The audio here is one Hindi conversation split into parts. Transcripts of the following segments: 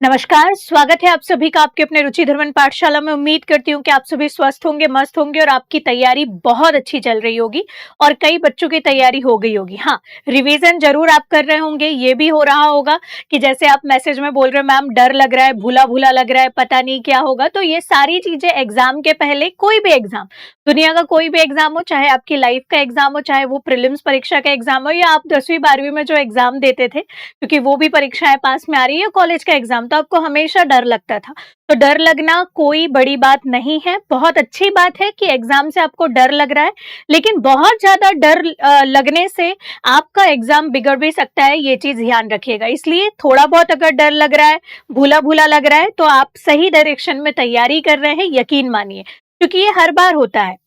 नमस्कार, स्वागत है आप सभी का आपके अपने रुचि धर्मन पाठशाला में। उम्मीद करती हूँ कि आप सभी स्वस्थ होंगे, मस्त होंगे और आपकी तैयारी बहुत अच्छी चल रही होगी और कई बच्चों की तैयारी हो गई होगी। हाँ, रिवीजन जरूर आप कर रहे होंगे। ये भी हो रहा होगा कि जैसे आप मैसेज में बोल रहे हो मैम डर लग रहा है, भूला-भूला लग रहा है, पता नहीं क्या होगा। तो ये सारी चीजें एग्जाम के पहले, कोई भी एग्जाम, दुनिया का कोई भी एग्जाम हो, चाहे आपकी लाइफ का एग्जाम हो, चाहे वो प्रीलिम्स परीक्षा का एग्जाम हो या आप 10वीं 12वीं में जो एग्जाम देते थे, क्योंकि वो भी परीक्षाएं पास में आ रही है, कॉलेज का एग्जाम, तो आपको हमेशा डर लगता था। तो डर लगना कोई बड़ी बात नहीं है, बहुत अच्छी बात है कि एग्जाम से आपको डर लग रहा है, लेकिन बहुत ज्यादा डर लगने से आपका एग्जाम बिगड़ भी सकता है, ये चीज ध्यान रखिएगा। इसलिए थोड़ा बहुत अगर डर लग रहा है, भूला भूला लग रहा है, तो आप सही डायरेक्शन में तैयारी कर रहे हैं, यकीन मानिए, क्योंकि ये हर बार होता है।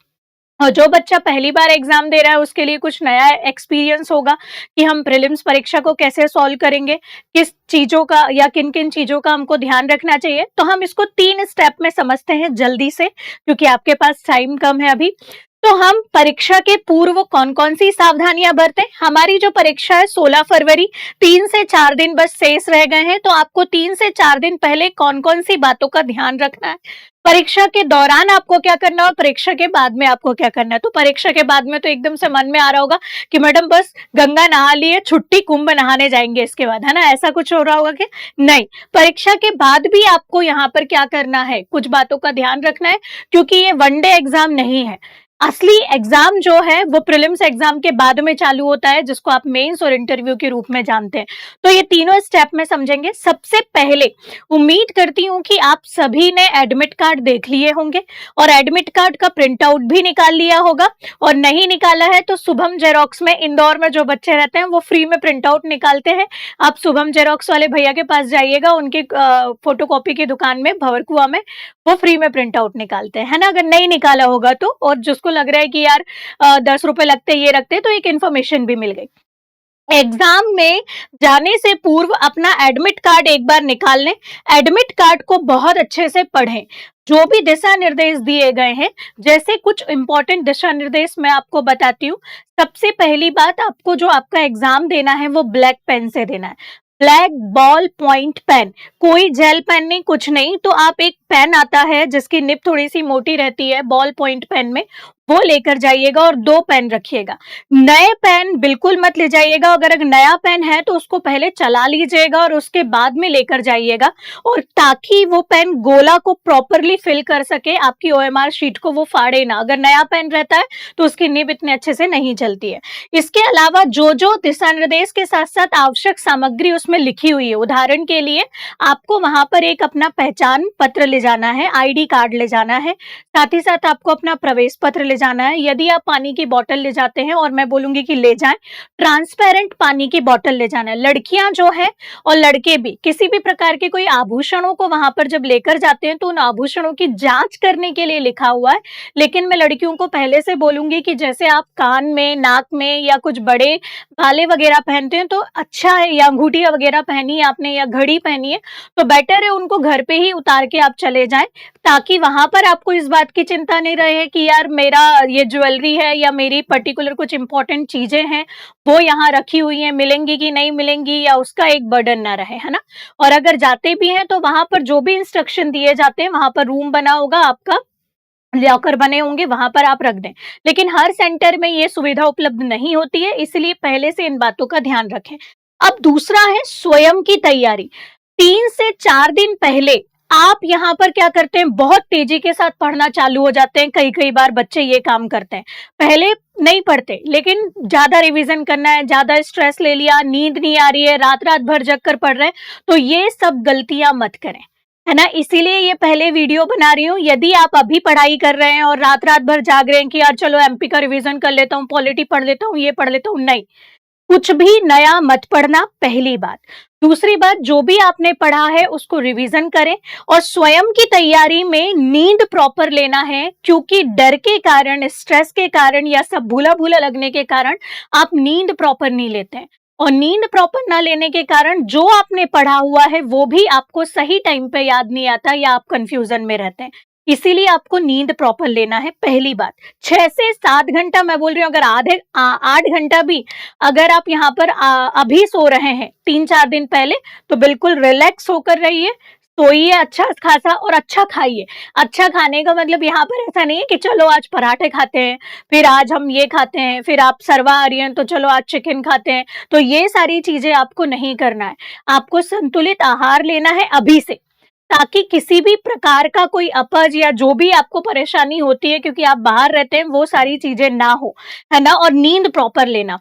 और जो बच्चा पहली बार एग्जाम दे रहा है उसके लिए कुछ नया एक्सपीरियंस होगा कि हम प्रीलिम्स परीक्षा को कैसे सॉल्व करेंगे, किस चीजों का या किन किन चीजों का हमको ध्यान रखना चाहिए। तो हम इसको 3 स्टेप में समझते हैं जल्दी से, क्योंकि आपके पास टाइम कम है अभी। तो हम परीक्षा के पूर्व कौन कौन सी सावधानियां बरतें। हमारी जो परीक्षा है 16 फरवरी, 3 से 4 दिन बस शेष रह गए हैं। तो आपको 3 से 4 दिन पहले कौन कौन सी बातों का ध्यान रखना है, परीक्षा के दौरान आपको क्या करना है और परीक्षा के बाद में आपको क्या करना है। तो परीक्षा के बाद में तो एकदम से मन में आ रहा होगा कि मैडम बस गंगा नहा लिए, छुट्टी, कुंभ नहाने जाएंगे इसके बाद, है ना, ऐसा कुछ हो रहा होगा कि नहीं। परीक्षा के बाद भी आपको यहाँ पर क्या करना है, कुछ बातों का ध्यान रखना है, क्योंकि ये वनडे एग्जाम नहीं है। असली एग्जाम जो है वो प्रीलिम्स एग्जाम के बाद में चालू होता है, जिसको आप मेंस और इंटरव्यू के रूप में जानते हैं। तो ये तीनों स्टेप में समझेंगे। सबसे पहले उम्मीद करती हूँ कि आप सभी ने एडमिट कार्ड देख लिए होंगे और एडमिट कार्ड का प्रिंट आउट भी निकाल लिया होगा, और नहीं निकाला है तो शुभम जेरोक्स में, इंदौर में जो बच्चे रहते हैं वो फ्री में प्रिंट आउट निकालते हैं। आप शुभम जेरोक्स वाले भैया के पास जाइएगा, उनकी फोटोकॉपी की दुकान में भंवरकुआ में, वो फ्री में प्रिंट आउट निकालते हैं, है ना, अगर नहीं निकाला होगा तो। और जिसको लग रहा है कि यार 10 रुपए लगते ये रखते, तो एक इन्फॉर्मेशन भी मिल गई। एग्जाम में जाने से पूर्व अपना एडमिट कार्ड एक बार निकाल लें। एडमिट कार्ड को बहुत अच्छे से पढ़ें। जो भी दिशा निर्देश दिए गए हैं, जैसे कुछ इंपॉर्टेंट दिशा निर्देश मैं आपको बताती हूँ। सबसे पहली बात, आपको जो आपका एग्जाम देना है वो ब्लैक पेन से देना है। ब्लैक बॉल पॉइंट पेन, कोई जेल पेन नहीं, कुछ नहीं। तो आप एक पेन आता है जिसकी निब थोड़ी सी मोटी रहती है बॉल पॉइंट पेन में, वो लेकर जाइएगा और 2 पेन रखिएगा। नए पेन बिल्कुल मत ले जाइएगा। अगर नया पेन है तो उसको पहले चला लीजिएगा और उसके बाद में लेकर जाइएगा, और ताकि वो पेन गोला को प्रॉपरली फिल कर सके, आपकी ओएमआर शीट को वो फाड़े ना। अगर नया पेन रहता है तो उसकी निब इतने अच्छे से नहीं चलती है। इसके अलावा जो जो दिशा निर्देश के साथ साथ आवश्यक सामग्री उसमें लिखी हुई है, उदाहरण के लिए आपको वहां पर एक अपना पहचान पत्र ले जाना है, आईडी कार्ड ले जाना है, साथ ही साथ आपको अपना प्रवेश पत्र ले जाना है। यदि आप पानी की बोतल ले जाते हैं, और मैं बोलूंगी कि ले जाएं, ट्रांसपेरेंट पानी की बोतल ले जाना है। लड़कियां जो है और लड़के भी किसी भी प्रकार के कोई आभूषणों को वहां पर जब लेकर जाते हैं तो उन आभूषणों की जांच करने के लिए लिखा हुआ है। लेकिन मैं लड़कियों को पहले से बोलूंगी कि जैसे आप कान में, नाक में या कुछ बड़े भाले वगैरह पहनते हैं तो अच्छा है, या अंगूठी वगैरह पहनी है आपने या घड़ी पहनी है, तो बेटर है उनको घर पे ही उतार के आप चले जाएं, ताकि वहां पर आपको इस बात की चिंता नहीं रहे कि यार मेरा ये ज्वेलरी है या मेरी पर्टिकुलर कुछ इंपॉर्टेंट चीजें हैं वो यहाँ रखी हुई हैं, मिलेंगी कि नहीं मिलेंगी, या उसका एक बर्डन ना रहे, है ना। और अगर जाते भी हैं तो वहां पर जो भी इंस्ट्रक्शन दिए जाते हैं, वहां पर रूम बना होगा आपका, लॉकर बने होंगे, वहां पर आप रख दें। लेकिन हर सेंटर में ये सुविधा उपलब्ध नहीं होती है, इसलिए पहले से इन बातों का ध्यान रखें। अब दूसरा है स्वयं की तैयारी। 3 से 4 दिन पहले आप यहाँ पर क्या करते हैं, बहुत तेजी के साथ पढ़ना चालू हो जाते हैं। कई कई बार बच्चे ये काम करते हैं, पहले नहीं पढ़ते, लेकिन ज्यादा रिवीजन करना है, ज्यादा स्ट्रेस ले लिया, नींद नहीं आ रही है, रात रात भर जग कर पढ़ रहे हैं। तो ये सब गलतियां मत करें, है ना। इसीलिए ये पहले वीडियो बना रही हूँ। यदि आप अभी पढ़ाई कर रहे हैं और रात रात भर जाग रहे हैं कि यार चलो एमपी का रिवीजन कर लेता हूँ, पॉलिटी पढ़ लेता हूँ, ये पढ़ लेता हूँ, नहीं, कुछ भी नया मत पढ़ना, पहली बात। दूसरी बात, जो भी आपने पढ़ा है उसको रिवीजन करें, और स्वयं की तैयारी में नींद प्रॉपर लेना है, क्योंकि डर के कारण, स्ट्रेस के कारण या सब भूला भूला लगने के कारण आप नींद प्रॉपर नहीं लेते हैं, और नींद प्रॉपर ना लेने के कारण जो आपने पढ़ा हुआ है वो भी आपको सही टाइम पे याद नहीं आता, या आप कंफ्यूजन में रहते हैं। इसीलिए आपको नींद प्रॉपर लेना है। पहली बात, 6 से 7 घंटा मैं बोल रही हूँ, अगर 8 घंटा भी अगर आप यहाँ पर अभी सो रहे हैं 3-4 दिन पहले, तो बिल्कुल रिलैक्स होकर रहिए, सोइए अच्छा खासा और अच्छा खाइए। अच्छा खाने का मतलब यहाँ पर ऐसा नहीं है कि चलो आज पराठे खाते हैं, फिर आज हम ये खाते हैं, फिर आप सरवा आ रही हैं तो चलो आज चिकन खाते हैं, तो ये सारी चीजें आपको नहीं करना है। आपको संतुलित आहार लेना है अभी से, ताकि किसी भी प्रकार का कोई अपच या जो भी आपको परेशानी होती है, क्योंकि आप बाहर रहते हैं, वो सारी चीजें ना हो, है ना। और नींद प्रॉपर लेना,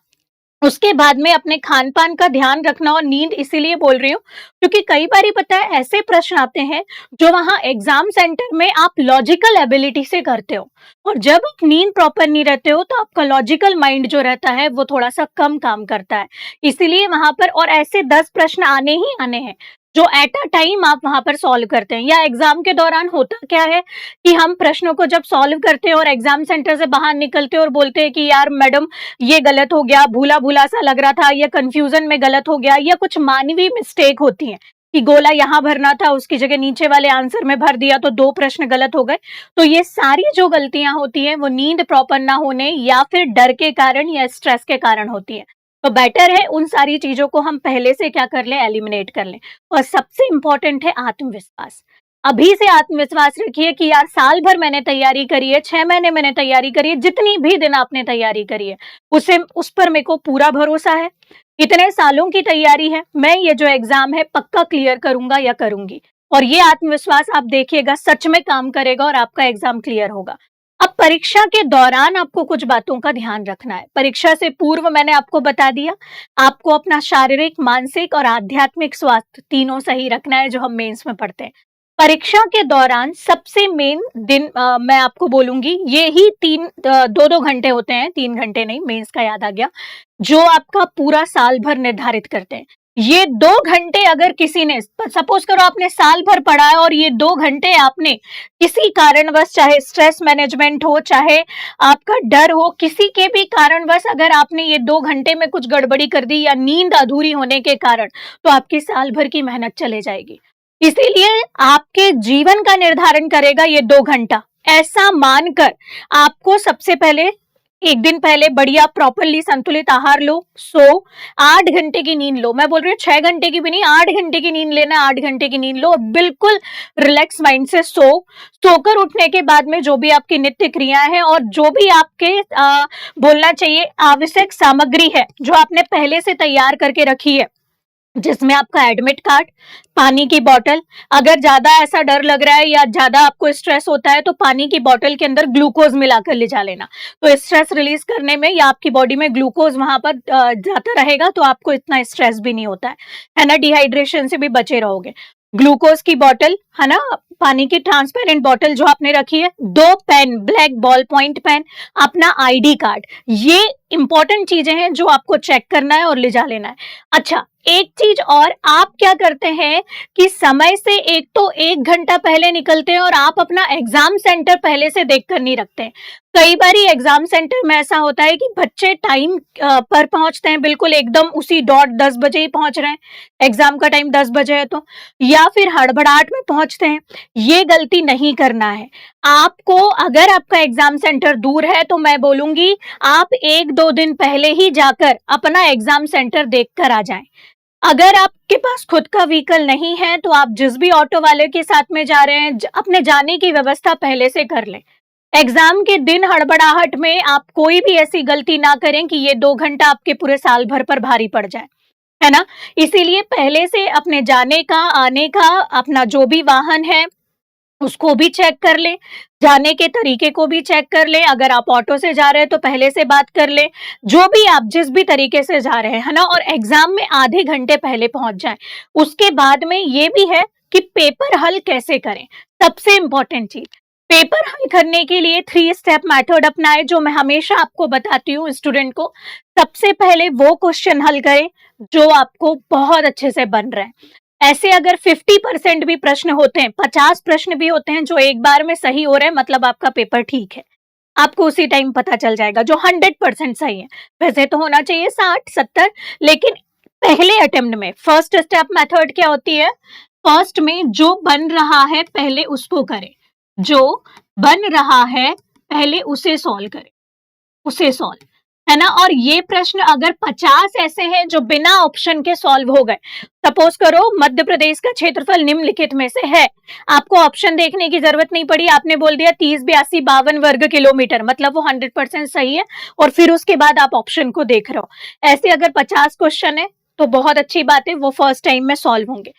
उसके बाद में अपने खान पान का ध्यान रखना। और नींद इसीलिए बोल रही हूँ क्योंकि कई बार पता है ऐसे प्रश्न आते हैं जो वहां एग्जाम सेंटर में आप लॉजिकल एबिलिटी से करते हो, और जब आप नींद प्रॉपर नहीं रहते हो तो आपका लॉजिकल माइंड जो रहता है वो थोड़ा सा कम काम करता है। इसीलिए वहां पर और ऐसे 10 प्रश्न आने ही आने हैं जो एट अ टाइम आप वहां पर सॉल्व करते हैं। या एग्जाम के दौरान होता क्या है कि हम प्रश्नों को जब सॉल्व करते हैं और एग्जाम सेंटर से बाहर निकलते हैं और बोलते हैं कि यार मैडम ये गलत हो गया, भूला भूला सा लग रहा था, या कंफ्यूजन में गलत हो गया, या कुछ मानवीय मिस्टेक होती है कि गोला यहाँ भरना था उसकी जगह नीचे वाले आंसर में भर दिया तो 2 प्रश्न गलत हो गए। तो ये सारी जो गलतियां होती हैं वो नींद प्रॉपर ना होने या फिर डर के कारण या स्ट्रेस के कारण होती है। तो बेटर है उन सारी चीजों को हम पहले से क्या कर लें, एलिमिनेट कर लें। और सबसे इंपॉर्टेंट है आत्मविश्वास। अभी से आत्मविश्वास रखिए कि यार साल भर मैंने तैयारी करी है, 6 महीने मैंने तैयारी करी है, जितनी भी दिन आपने तैयारी करी है उस पर मेरे को पूरा भरोसा है। इतने सालों की तैयारी है, मैं ये जो एग्जाम है पक्का क्लियर करूंगा या करूंगी। और ये आत्मविश्वास आप देखिएगा सच में काम करेगा और आपका एग्जाम क्लियर होगा। अब परीक्षा के दौरान आपको कुछ बातों का ध्यान रखना है। परीक्षा से पूर्व मैंने आपको बता दिया, आपको अपना शारीरिक, मानसिक और आध्यात्मिक स्वास्थ्य तीनों सही रखना है, जो हम मेंस में पढ़ते हैं। परीक्षा के दौरान सबसे मेन दिन मैं आपको बोलूंगी, ये ही 2-2 घंटे होते हैं, 3 घंटे नहीं, मेंस का याद आ गया, जो आपका पूरा साल भर निर्धारित करते हैं। ये 2 घंटे अगर किसी ने, सपोज करो आपने साल भर पढ़ा है और ये 2 घंटे आपने किसी कारणवश, चाहे स्ट्रेस मैनेजमेंट हो, चाहे आपका डर हो, किसी के भी कारणवश अगर आपने ये 2 घंटे में कुछ गड़बड़ी कर दी या नींद अधूरी होने के कारण, तो आपकी साल भर की मेहनत चले जाएगी। इसीलिए आपके जीवन का निर्धारण करेगा ये 2 घंटा। ऐसा मानकर आपको सबसे पहले 1 दिन पहले बढ़िया प्रॉपरली संतुलित आहार लो, सो 8 घंटे की नींद लो। मैं बोल रही हूँ 6 घंटे की भी नहीं, 8 घंटे की नींद लेना, 8 घंटे की नींद लो और बिल्कुल रिलैक्स माइंड से सोकर उठने के बाद में जो भी आपकी नित्य क्रियाएं हैं और जो भी आपके बोलना चाहिए आवश्यक सामग्री है जो आपने पहले से तैयार करके रखी है, जिसमें आपका एडमिट कार्ड, पानी की बोतल, अगर ज्यादा ऐसा डर लग रहा है या ज्यादा आपको स्ट्रेस होता है तो पानी की बोतल के अंदर ग्लूकोज मिलाकर ले जा लेना। तो स्ट्रेस रिलीज करने में या आपकी बॉडी में ग्लूकोज वहां पर जाता रहेगा तो आपको इतना स्ट्रेस भी नहीं होता है ना, डिहाइड्रेशन से भी बचे रहोगे। ग्लूकोज की बोतल है ना, पानी की ट्रांसपेरेंट बोतल जो आपने रखी है, 2 pen, black ball point pen, अपना आईडी कार्ड, ये इंपॉर्टेंट चीजें हैं जो आपको चेक करना है और ले जा लेना है। अच्छा, एक चीज और, आप क्या करते हैं कि समय से एक तो 1 घंटा पहले निकलते हैं और आप अपना एग्जाम सेंटर पहले से देखकर नहीं रखते हैं। कई बार एग्जाम सेंटर में ऐसा होता है कि बच्चे टाइम पर पहुंचते हैं, बिल्कुल एकदम उसी डॉट 10 बजे ही पहुंच रहे हैं, एग्जाम का टाइम 10 बजे है तो, या फिर हड़बड़ाहट में पहुंचते हैं। ये गलती नहीं करना है आपको। अगर आपका एग्जाम सेंटर दूर है तो मैं बोलूंगी आप 1-2 दिन पहले ही जाकर अपना एग्जाम सेंटर देखकर आ जाएं। अगर आपके पास खुद का व्हीकल नहीं है तो आप जिस भी ऑटो वाले के साथ में जा रहे हैं, अपने जाने की व्यवस्था पहले से कर लें। एग्जाम के दिन हड़बड़ाहट में आप कोई भी ऐसी गलती ना करें कि ये 2 घंटा आपके पूरे साल भर पर भारी पड़ जाए, है ना। इसीलिए पहले से अपने जाने का, आने का, अपना जो भी वाहन है उसको भी चेक कर लें, जाने के तरीके को भी चेक कर लें। अगर आप ऑटो से जा रहे हैं तो पहले से बात कर लें, जो भी आप जिस भी तरीके से जा रहे हैं, है ना। और एग्जाम में आधे घंटे पहले पहुंच जाएं। उसके बाद में ये भी है कि पेपर हल कैसे करें। सबसे इंपॉर्टेंट चीज, पेपर हल करने के लिए 3 स्टेप मेथड अपनाएं, जो मैं हमेशा आपको बताती हूँ स्टूडेंट को। सबसे पहले वो क्वेश्चन हल करें जो आपको बहुत अच्छे से बन रहे हैं। ऐसे अगर 50% भी प्रश्न होते हैं, 50 प्रश्न भी होते हैं जो एक बार में सही हो रहे हैं, मतलब आपका पेपर ठीक है। आपको उसी टाइम पता चल जाएगा जो 100% सही है। वैसे तो होना चाहिए 60-70, लेकिन पहले अटेम्प्ट में फर्स्ट स्टेप मेथड क्या होती है, फर्स्ट में जो बन रहा है पहले उसको करें। जो बन रहा है पहले उसे सॉल्व करें, उसे सॉल्व, है ना। और ये प्रश्न अगर 50 ऐसे हैं जो बिना ऑप्शन के सॉल्व हो गए, सपोज करो मध्य प्रदेश का क्षेत्रफल निम्नलिखित में से है, आपको ऑप्शन देखने की जरूरत नहीं पड़ी, आपने बोल दिया 30, 82, 52 वर्ग किलोमीटर, मतलब वो 100% सही है, और फिर उसके बाद आप ऑप्शन को देख रहे हो। ऐसे अगर 50 क्वेश्चन है तो बहुत अच्छी बात है, वो फर्स्ट टाइम में सॉल्व होंगे।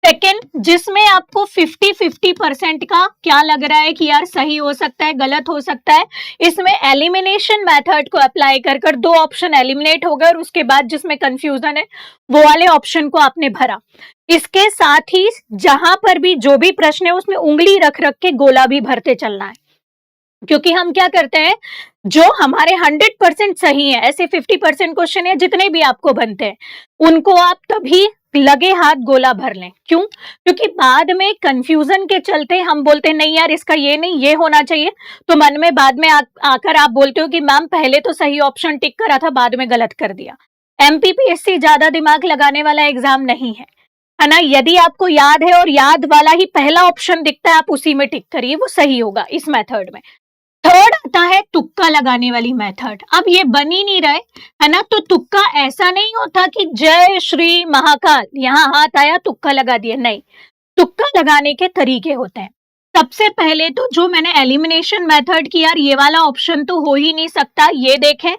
सेकेंड, जिसमें आपको 50-50% का क्या लग रहा है कि यार सही हो सकता है, गलत हो सकता है, इसमें एलिमिनेशन मेथड को अप्लाई कर कर 2 ऑप्शन एलिमिनेट हो गए, और उसके बाद जिसमें कंफ्यूजन है वो वाले ऑप्शन को आपने भरा। इसके साथ ही जहां पर भी जो भी प्रश्न है उसमें उंगली रख रख के गोला भी भरते चलना है, क्योंकि हम क्या करते हैं, जो हमारे 100% सही है, ऐसे 50% क्वेश्चन है जितने भी आपको बनते हैं, उनको आप तभी लगे हाथ गोला भर लें। क्यों? क्योंकि बाद में कंफ्यूजन के चलते हम बोलते हैं नहीं यार इसका ये नहीं, ये होना चाहिए, तो मन में बाद में आकर आप बोलते हो कि मैम पहले तो सही ऑप्शन टिक करा था, बाद में गलत कर दिया। एमपीपीएससी ज्यादा दिमाग लगाने वाला एग्जाम नहीं है ना। यदि आपको याद है और याद वाला ही पहला ऑप्शन दिखता है, आप उसी में टिक करिए, वो सही होगा इस मेथड में। थर्ड आता है तुक्का लगाने वाली मेथड। अब ये बन ही नहीं रहे, है ना, तो तुक्का ऐसा नहीं होता कि जय श्री महाकाल यहां हाथ आया तुक्का लगा दिया, नहीं, तुक्का लगाने के तरीके होते हैं। सबसे पहले तो जो मैंने एलिमिनेशन मेथड की, यार ये वाला ऑप्शन तो हो ही नहीं सकता, ये देखें,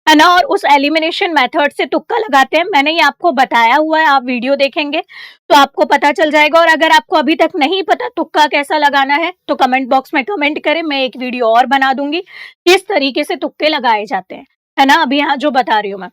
है ना, और उस एलिमिनेशन मेथड से तुक्का लगाते हैं। मैंने ये आपको बताया हुआ है, आप वीडियो देखेंगे तो आपको पता चल जाएगा। और अगर आपको अभी तक नहीं पता तुक्का कैसा लगाना है तो कमेंट बॉक्स में कमेंट करें, मैं एक वीडियो और बना दूंगी किस तरीके से तुक्के लगाए जाते हैं, है ना। अभी यहाँ जो बता रही हूँ मैं।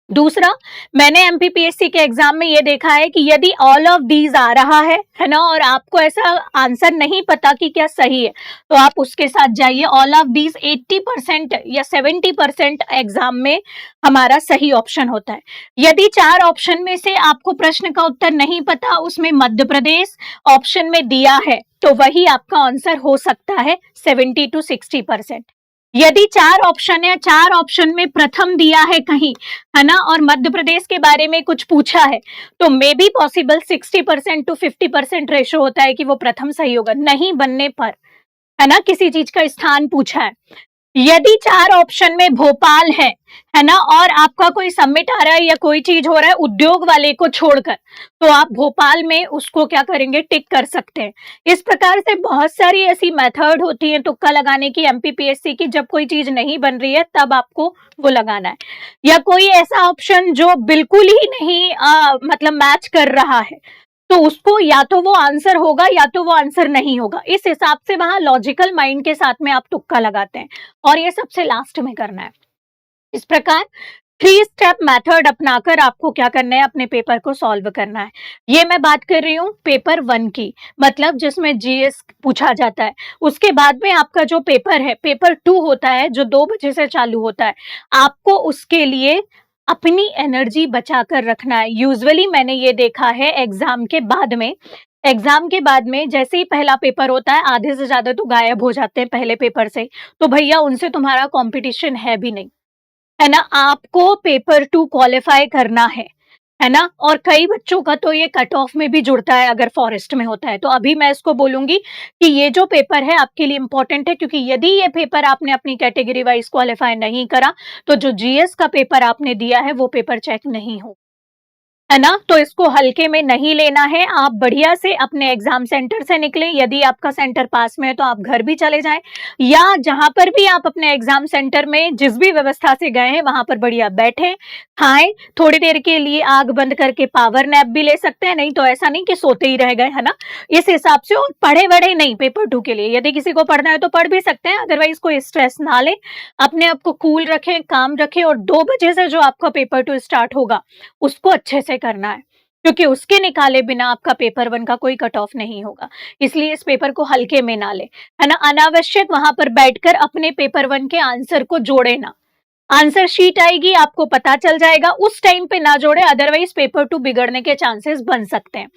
दूसरा, मैंने एमपीपीएससी के एग्जाम में ये देखा है कि यदि ऑल ऑफ दीज आ रहा है ना, और आपको ऐसा आंसर नहीं पता कि क्या सही है, तो आप उसके साथ जाइए। ऑल ऑफ दीज 80% या 70% एग्जाम में हमारा सही ऑप्शन होता है। यदि 4 ऑप्शन में से आपको प्रश्न का उत्तर नहीं पता, उसमें मध्य प्रदेश ऑप्शन में दिया है, तो वही आपका आंसर हो सकता है 70 to 60%। यदि 4 ऑप्शन है, 4 ऑप्शन में प्रथम दिया है कहीं, है ना, और मध्य प्रदेश के बारे में कुछ पूछा है, तो may be possible 60% to 50% ratio होता है कि वो प्रथम सही होगा, नहीं बनने पर, है ना, किसी चीज का स्थान पूछा है। यदि 4 ऑप्शन में भोपाल है ना, और आपका कोई सबमिट आ रहा है या कोई चीज हो रहा है उद्योग वाले को छोड़कर, तो आप भोपाल में उसको क्या करेंगे, टिक कर सकते हैं। इस प्रकार से बहुत सारी ऐसी मेथड होती है तुक्का लगाने की एमपीपीएससी की, जब कोई चीज नहीं बन रही है तब आपको वो लगाना है। या कोई ऐसा ऑप्शन जो बिल्कुल ही नहीं मतलब मैच कर रहा है, तो उसको या तो वो आंसर होगा या तो वो आंसर नहीं होगा, इस हिसाब से वहां लॉजिकल माइंड के साथ में आप तुक्का लगाते हैं, और ये सबसे लास्ट में करना है। इस प्रकार 3 स्टेप मेथड अपनाकर आपको क्या करना है, अपने पेपर को सॉल्व करना है। ये मैं बात कर रही हूँ पेपर 1 की, मतलब जिसमें जीएस पूछा जाता है। उसके बाद में आपका जो पेपर है, पेपर 2 होता है, जो 2 बजे से चालू होता है। आपको उसके लिए अपनी एनर्जी बचाकर रखना है। यूजुअली मैंने ये देखा है एग्जाम के बाद में, एग्जाम के बाद में जैसे ही पहला पेपर होता है, आधे से ज्यादा तो गायब हो जाते हैं पहले पेपर से, तो भैया उनसे तुम्हारा कंपटीशन है भी नहीं, है ना। आपको पेपर 2 क्वालिफाई करना है ना। और कई बच्चों का तो ये कट ऑफ में भी जुड़ता है अगर फॉरेस्ट में होता है, तो अभी मैं इसको बोलूंगी कि ये जो पेपर है आपके लिए इंपॉर्टेंट है, क्योंकि यदि ये पेपर आपने अपनी कैटेगरी वाइज क्वालिफाई नहीं करा, तो जो जीएस का पेपर आपने दिया है वो पेपर चेक नहीं हो, है ना। तो इसको हल्के में नहीं लेना है, आप बढ़िया से अपने एग्जाम सेंटर से निकले। यदि आपका सेंटर पास में है तो आप घर भी चले जाएं, या जहां पर भी आप अपने एग्जाम सेंटर में जिस भी व्यवस्था से गए हैं वहां पर बढ़िया बैठे, खाएं, थोड़ी देर के लिए आग बंद करके पावर नैप भी ले सकते हैं, नहीं तो ऐसा नहीं कि सोते ही रह गए, है ना, इस हिसाब से। और पढ़े वढ़े नहीं पेपर 2 के लिए, यदि किसी को पढ़ना है तो पढ़ भी सकते हैं, अदरवाइज कोई स्ट्रेस ना ले, अपने आप को कूल रखें, काम रखें, और 2 बजे से जो आपका पेपर 2 स्टार्ट होगा उसको अच्छे से करना है, क्योंकि उसके निकाले बिना आपका पेपर 1 का कोई कट ऑफ नहीं होगा। इसलिए इस पेपर को हल्के में ना ले, है ना। अनावश्यक वहां पर बैठकर अपने पेपर 1 के आंसर को जोड़े ना, आंसर शीट आएगी आपको पता चल जाएगा, उस टाइम पे ना जोड़े, अदरवाइज पेपर 2 बिगड़ने के चांसेस बन सकते हैं।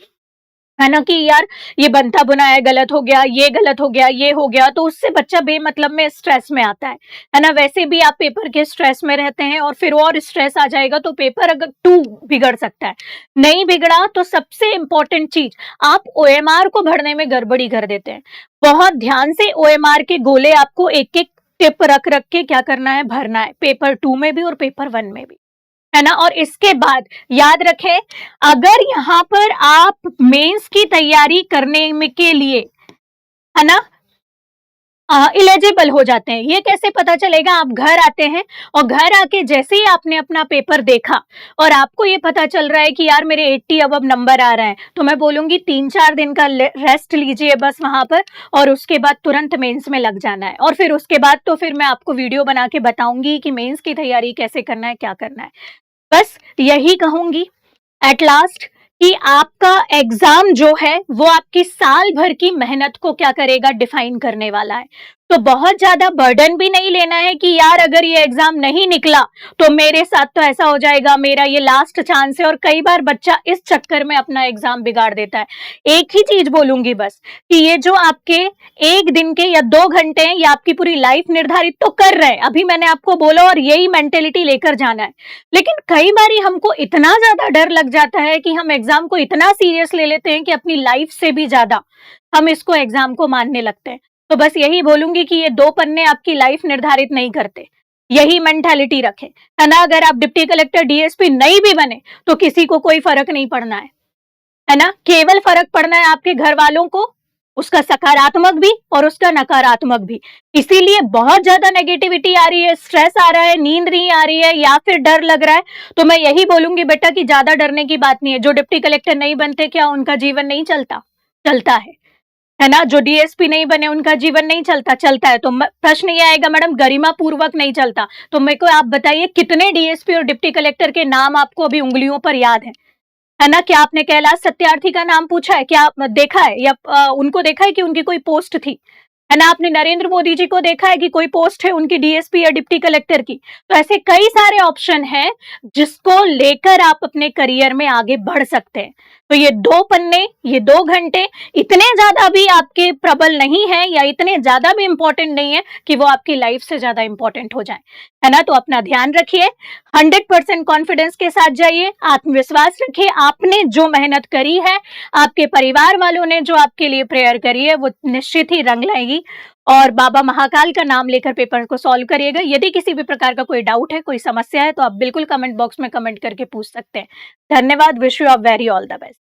है ना, कि यार ये बनता बुनाया गलत हो गया, ये गलत हो गया, ये हो गया, तो उससे बच्चा बेमतलब में स्ट्रेस में आता है ना। वैसे भी आप पेपर के स्ट्रेस में रहते हैं और फिर और स्ट्रेस आ जाएगा तो पेपर अगर टू बिगड़ सकता है। नहीं बिगड़ा तो सबसे इंपॉर्टेंट चीज, आप ओएमआर को भरने में गड़बड़ी कर देते हैं। बहुत ध्यान से ओएमआर के गोले आपको एक एक टिप रख रख के क्या करना है, भरना है, पेपर 2 में भी और पेपर 1 में भी, है ना। और इसके बाद याद रखें, अगर यहाँ पर आप मेंस की तैयारी करने में के लिए, है ना, इलिजिबल हो जाते हैं, ये कैसे पता चलेगा? आप घर आते हैं और घर आके जैसे ही आपने अपना पेपर देखा और आपको ये पता चल रहा है कि यार मेरे 80 अब नंबर आ रहे हैं, तो मैं बोलूंगी 3-4 दिन का रेस्ट लीजिए बस वहां पर, और उसके बाद तुरंत मेंस में लग जाना है। और फिर उसके बाद तो फिर मैं आपको वीडियो बना के बताऊंगी कि मेंस की तैयारी कैसे करना है, क्या करना है। बस यही कहूंगी एट लास्ट कि आपका एग्जाम जो है वो आपकी साल भर की मेहनत को क्या करेगा, डिफाइन करने वाला है। तो बहुत ज्यादा बर्डन भी नहीं लेना है कि यार अगर ये एग्जाम नहीं निकला तो मेरे साथ तो ऐसा हो जाएगा, मेरा ये लास्ट चांस है। और कई बार बच्चा इस चक्कर में अपना एग्जाम बिगाड़ देता है। एक ही चीज बोलूंगी बस, कि ये जो आपके 1 दिन के या 2 घंटे हैं, ये आपकी पूरी लाइफ निर्धारित तो कर रहे हैं, अभी मैंने आपको बोला, और यही मेंटेलिटी लेकर जाना है। लेकिन कई बार हमको इतना ज्यादा डर लग जाता है कि हम एग्जाम को इतना सीरियस ले लेते हैं कि अपनी लाइफ से भी ज्यादा हम इसको एग्जाम को मानने लगते हैं। तो बस यही बोलूंगी कि ये 2 पन्ने आपकी लाइफ निर्धारित नहीं करते, यही मेंटालिटी रखें, है ना। अगर आप डिप्टी कलेक्टर डीएसपी नहीं भी बने तो किसी को कोई फर्क नहीं पड़ना है ना। केवल फर्क पड़ना है आपके घर वालों को, उसका सकारात्मक भी और उसका नकारात्मक भी। इसीलिए बहुत ज्यादा नेगेटिविटी आ रही है, स्ट्रेस आ रहा है, नींद नहीं आ रही है, या फिर डर लग रहा है, तो मैं यही बोलूंगी बेटा कि ज्यादा डरने की बात नहीं है। जो डिप्टी कलेक्टर नहीं बनते, क्या उनका जीवन नहीं चलता? चलता है ना। जो डीएसपी नहीं बने उनका जीवन नहीं चलता? चलता है। तो प्रश्न ये आएगा, मैडम गरिमा पूर्वक नहीं चलता, तो मेरे को आप बताइए कितने डीएसपी और डिप्टी कलेक्टर के नाम आपको अभी उंगलियों पर याद है ना। क्या आपने कैलाश सत्यार्थी का नाम पूछा है? क्या देखा है, या उनको देखा है कि उनकी कोई पोस्ट थी? है ना। आपने नरेंद्र मोदी जी को देखा है कि कोई पोस्ट है उनकी डीएसपी या डिप्टी कलेक्टर की? तो ऐसे कई सारे ऑप्शन हैं जिसको लेकर आप अपने करियर में आगे बढ़ सकते हैं। तो ये 2 पन्ने, ये 2 घंटे इतने ज्यादा भी आपके प्रबल नहीं है, या इतने ज्यादा भी इंपॉर्टेंट नहीं है कि वो आपकी लाइफ से ज्यादा इंपॉर्टेंट हो जाए, है ना। तो अपना ध्यान रखिए, 100% कॉन्फिडेंस के साथ जाइए, आत्मविश्वास रखिए। आपने जो मेहनत करी है, आपके परिवार वालों ने जो आपके लिए प्रेयर करी है, वो निश्चित ही रंग लाएगी। और बाबा महाकाल का नाम लेकर पेपर को सॉल्व करिएगा। यदि किसी भी प्रकार का कोई डाउट है, कोई समस्या है, तो आप बिल्कुल कमेंट बॉक्स में कमेंट करके पूछ सकते हैं। धन्यवाद। Wish you a very all the best.